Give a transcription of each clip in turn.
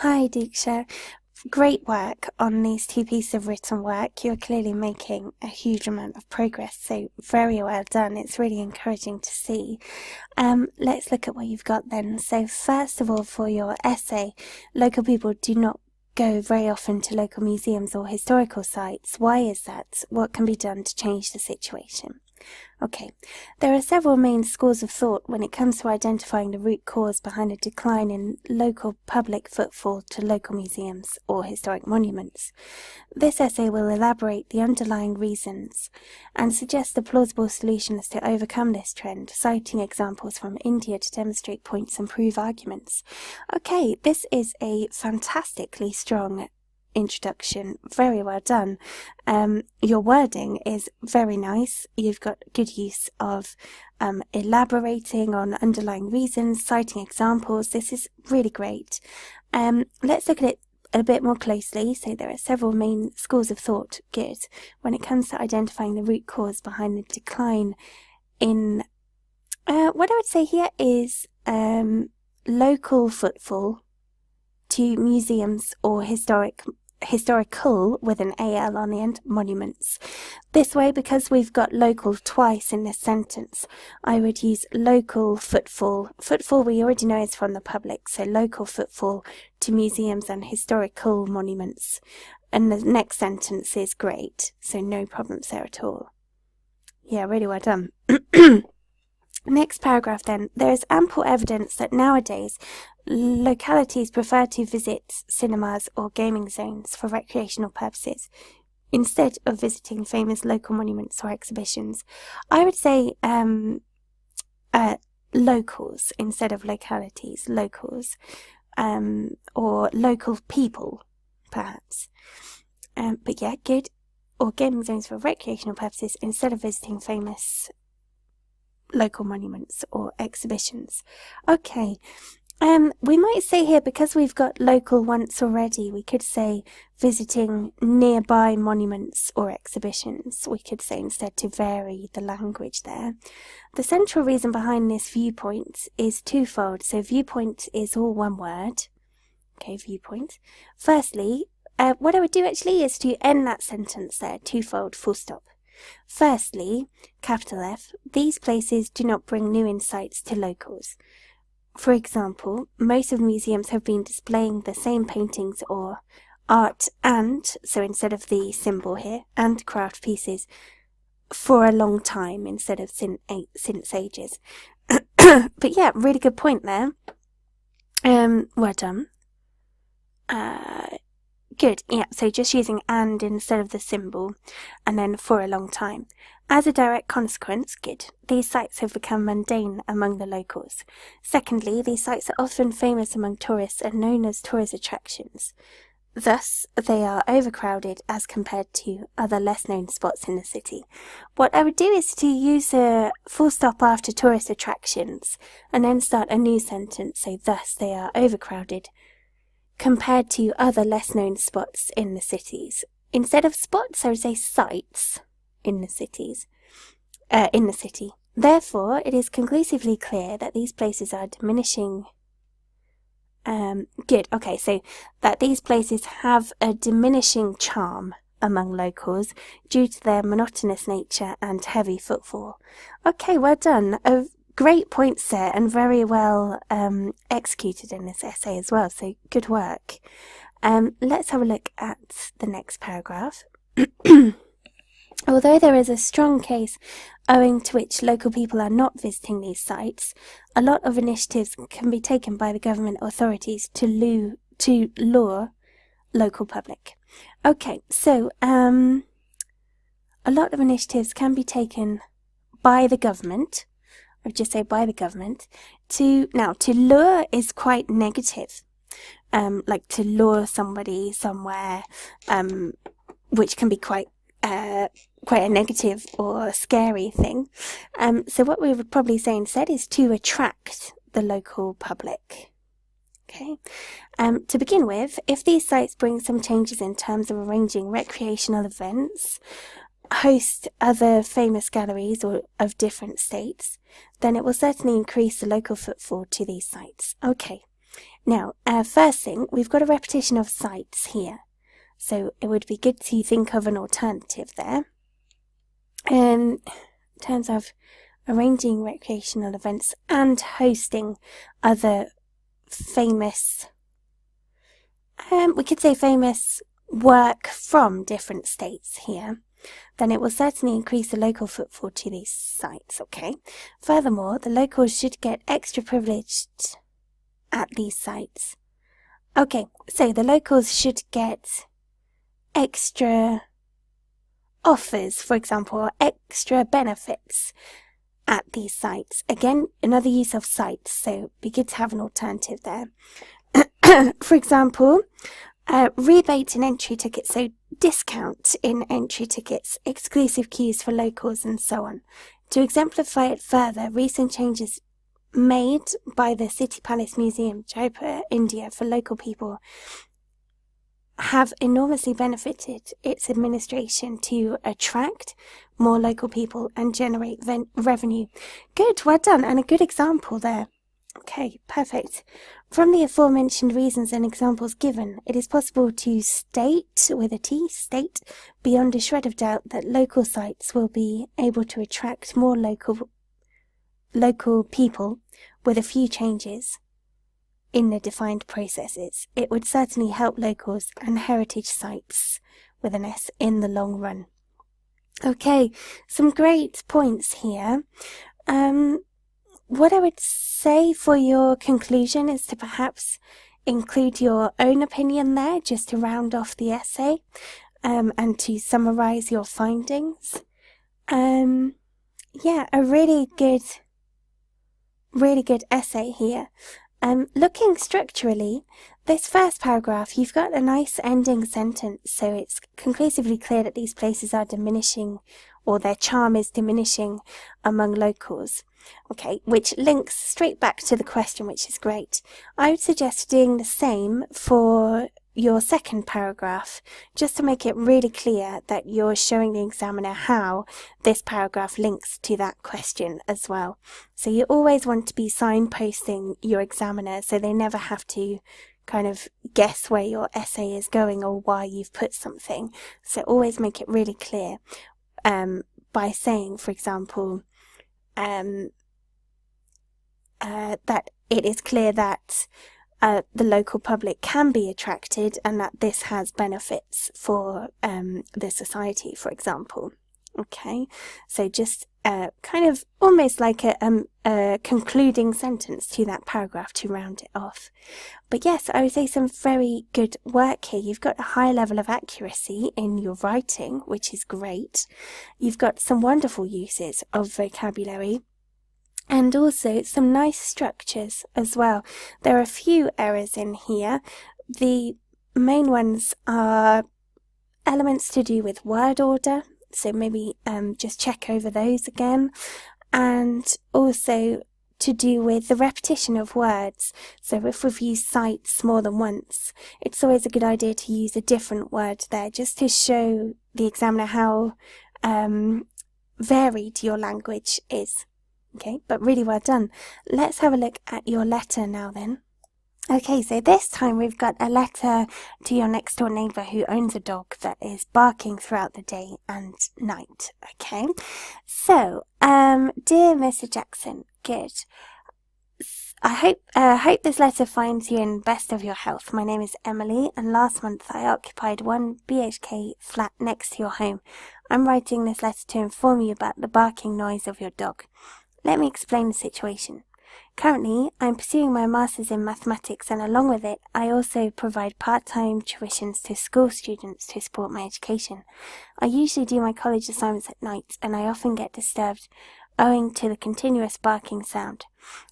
Hi, Deeksha. Great work on these two pieces of written work. You're clearly making a huge amount of progress, so very well done. It's really encouraging to see. Let's look at what you've got then. So first of all, for your essay, local people do not go very often to local museums or historical sites. Why is that? What can be done to change the situation? Okay, there are several main schools of thought when it comes to identifying the root cause behind a decline in local public footfall to local museums or historic monuments. This essay will elaborate the underlying reasons and suggest a plausible solution as to overcome this trend, citing examples from India to demonstrate points and prove arguments. Okay, this is a fantastically strong introduction. Very well done. Your wording is very nice. You've got good use of elaborating on underlying reasons, citing examples. This is really great. Let's look at it a bit more closely. So there are several main schools of thought. Good. When it comes to identifying the root cause behind the decline in what I would say here is local footfall to museums or historical with an AL on the end, monuments. This way, because we've got local twice in this sentence, I would use local footfall. Footfall we already know is from the public, so local footfall to museums and historical monuments. And the next sentence is great, so no problems there at all. Yeah, really well done. Next paragraph then. There is ample evidence that nowadays localities prefer to visit cinemas or gaming zones for recreational purposes instead of visiting famous local monuments or exhibitions. I would say locals instead of localities, locals, or local people, perhaps. But yeah, good. Or gaming zones for recreational purposes instead of visiting famous local monuments or exhibitions. Okay, we might say here, because we've got local once already, we could say visiting nearby monuments or exhibitions. We could say instead, to vary the language there. The central reason behind this viewpoint is twofold. So viewpoint is all one word. Okay, viewpoint. Firstly, what I would do actually is to end that sentence there, twofold, full stop. Firstly, capital F, these places do not bring new insights to locals. For example, most of museums have been displaying the same paintings or art and, so instead of the symbol here, and craft pieces for a long time instead of since ages. But yeah, really good point there. Well done. Good, yeah, so just using and instead of the symbol, and then for a long time. As a direct consequence, good, these sites have become mundane among the locals. Secondly, these sites are often famous among tourists and known as tourist attractions. Thus, they are overcrowded as compared to other less-known spots in the city. What I would do is to use a full stop after tourist attractions, and then start a new sentence, so thus they are overcrowded compared to other less-known spots in the cities. Instead of spots, I would say sites in the cities, in the city. Therefore, it is conclusively clear that these places are diminishing. Good. Okay, so that these places have a diminishing charm among locals due to their monotonous nature and heavy footfall. Okay, well done. Great points there, and very well executed in this essay as well, so good work. Let's have a look at the next paragraph. Although there is a strong case owing to which local people are not visiting these sites, a lot of initiatives can be taken by the government authorities to lure local public. Okay, so a lot of initiatives can be taken by the government. I would just say by the government, to lure is quite negative, like to lure somebody somewhere, which can be quite a negative or scary thing. So what we would probably say instead is to attract the local public. Okay. To begin with, if these sites bring some changes in terms of arranging recreational events, host other famous galleries or of different states, then it will certainly increase the local footfall to these sites. Okay. Now, first thing, we've got a repetition of sites here. So it would be good to think of an alternative there. In terms of arranging recreational events and hosting other famous, we could say famous work from different states here, then it will certainly increase the local footfall to these sites, okay? Furthermore, the locals should get extra privileged at these sites. Okay, so the locals should get extra offers, for example, or extra benefits at these sites. Again, another use of sites, so be good to have an alternative there. For example, rebate in entry tickets, so discount in entry tickets, exclusive queues for locals, and so on. To exemplify it further, recent changes made by the City Palace Museum, Jaipur, India, for local people have enormously benefited its administration to attract more local people and generate revenue. Good, well done, and a good example there. Okay, perfect. From the aforementioned reasons and examples given, it is possible to state, with a T, state, beyond a shred of doubt that local sites will be able to attract more local people with a few changes in the defined processes. It would certainly help locals and heritage sites, with an S, in the long run. Okay, some great points here. What I would say for your conclusion is to perhaps include your own opinion there, just to round off the essay, and to summarize your findings. Yeah, a really good essay here. Looking structurally, this first paragraph, you've got a nice ending sentence, so it's conclusively clear that these places are diminishing, or their charm is diminishing among locals. Okay, which links straight back to the question, which is great. I would suggest doing the same for your second paragraph, just to make it really clear that you're showing the examiner how this paragraph links to that question as well. So you always want to be signposting your examiner so they never have to kind of guess where your essay is going or why you've put something. So always make it really clear by saying, for example, that it is clear that the local public can be attracted and that this has benefits for the society, for example. Okay, so just kind of almost like a concluding sentence to that paragraph to round it off. But yes, I would say some very good work here. You've got a high level of accuracy in your writing, which is great. You've got some wonderful uses of vocabulary, and also some nice structures as well. There are a few errors in here. The main ones are elements to do with word order, so maybe just check over those again, and also to do with the repetition of words. So if we've used sites more than once, it's always a good idea to use a different word there, just to show the examiner how varied your language is. Okay, but really well done. Let's have a look at your letter now then. Okay, so this time we've got a letter to your next door neighbour who owns a dog that is barking throughout the day and night. Okay, so, dear Mr. Jackson, good. I hope this letter finds you in best of your health. My name is Emily, and last month I occupied 1 BHK flat next to your home. I'm writing this letter to inform you about the barking noise of your dog. Let me explain the situation. Currently, I'm pursuing my Masters in Mathematics, and along with it, I also provide part-time tuitions to school students to support my education. I usually do my college assignments at night, and I often get disturbed owing to the continuous barking sound.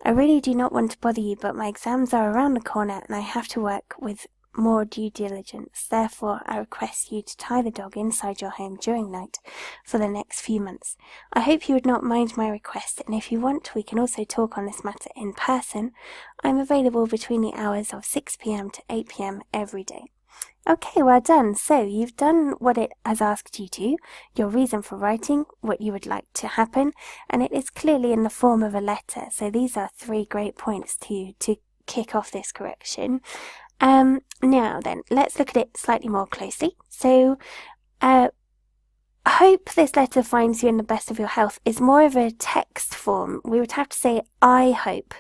I really do not want to bother you, but my exams are around the corner, and I have to work with more due diligence. Therefore, I request you to tie the dog inside your home during night for the next few months. I hope you would not mind my request, and if you want, we can also talk on this matter in person. I'm available between the hours of 6 p.m. to 8 p.m. every day. Okay, well done. So you've done what it has asked you to, your reason for writing, what you would like to happen, and it is clearly in the form of a letter. So these are 3 great points to kick off this correction. Now then, let's look at it slightly more closely. So, hope this letter finds you in the best of your health is more of a text form. We would have to say, I hope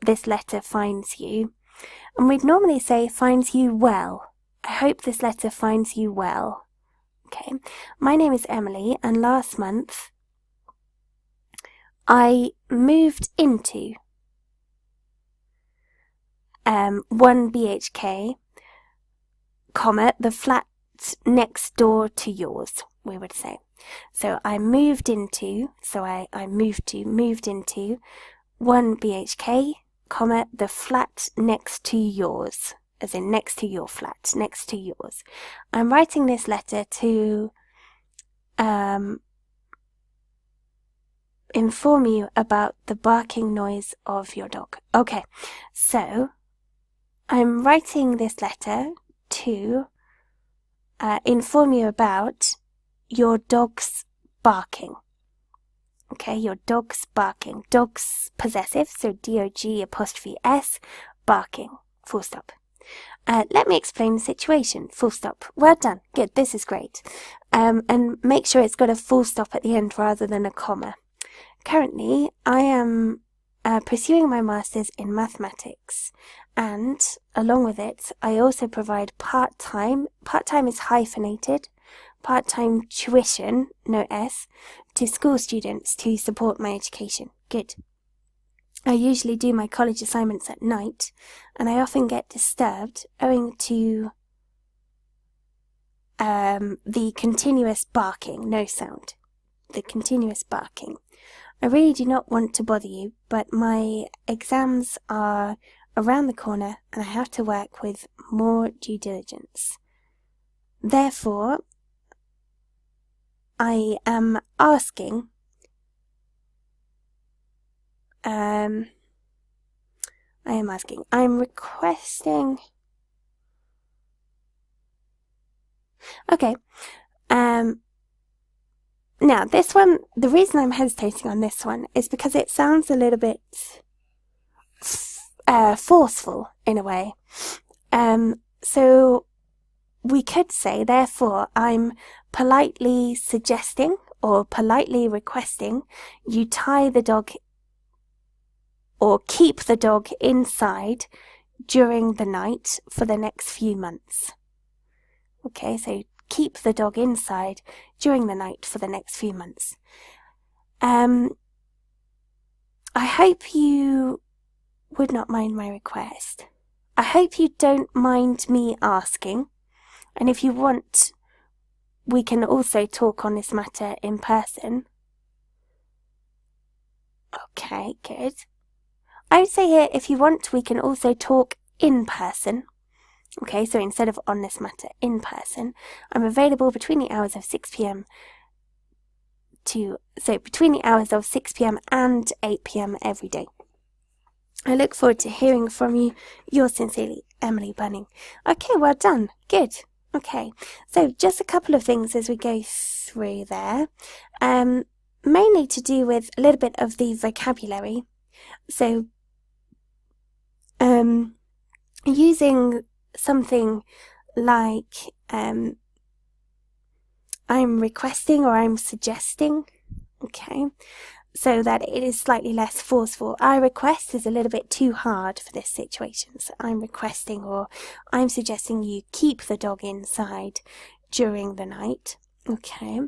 this letter finds you. And we'd normally say, finds you well. I hope this letter finds you well. Okay, my name is Emily, and last month I moved into 1 BHK, comma, the flat next door to yours, we would say. So I moved into, moved into 1 BHK, comma, the flat next to yours. As in next to your flat, next to yours. I'm writing this letter to inform you about the barking noise of your dog. Okay, so I'm writing this letter to inform you about your dog's barking. Okay, your dog's barking. Dog's possessive, so D-O-G'(S), barking, full stop. Let me explain the situation. Full stop. Well done. Good. This is great. And make sure it's got a full stop at the end rather than a comma. Currently, I am pursuing my master's in mathematics, and along with it, I also provide part-time. Part-time is hyphenated. Part-time tuition, no S, to school students to support my education. Good. I usually do my college assignments at night, and I often get disturbed owing to the continuous barking, no sound. The continuous barking. I really do not want to bother you, but my exams are around the corner, and I have to work with more due diligence. Therefore, I am asking I'm requesting. Okay. Now this one, the reason I'm hesitating on this one is because it sounds a little bit forceful in a way. So we could say, therefore, I'm politely suggesting or politely requesting you tie the dog or keep the dog inside during the night for the next few months. Okay, so keep the dog inside during the night for the next few months. I hope you would not mind my request. I hope you don't mind me asking, and if you want, we can also talk on this matter in person. Okay, good. I would say here, if you want, we can also talk in person. Okay, so instead of on this matter, in person. I'm available between the hours of 6 p.m. between the hours of 6 p.m. and 8 p.m. every day. I look forward to hearing from you. Yours sincerely, Emily Bunning. Okay, well done. Good. Okay, so just a couple of things as we go through there. Mainly to do with a little bit of the vocabulary. So, using something like I'm requesting or I'm suggesting, okay, so that it is slightly less forceful. I request is a little bit too hard for this situation. So I'm requesting or I'm suggesting you keep the dog inside during the night, okay.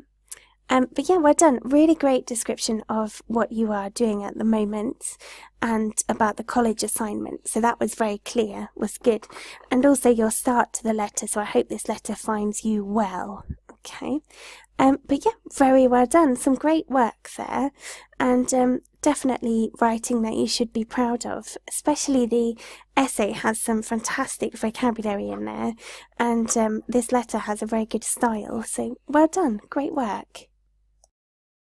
But yeah, well done. Really great description of what you are doing at the moment and about the college assignment. So that was very clear, was good. And also your start to the letter. So I hope this letter finds you well. Okay. But yeah, very well done. Some great work there. And definitely writing that you should be proud of. Especially the essay has some fantastic vocabulary in there. And this letter has a very good style. So well done. Great work.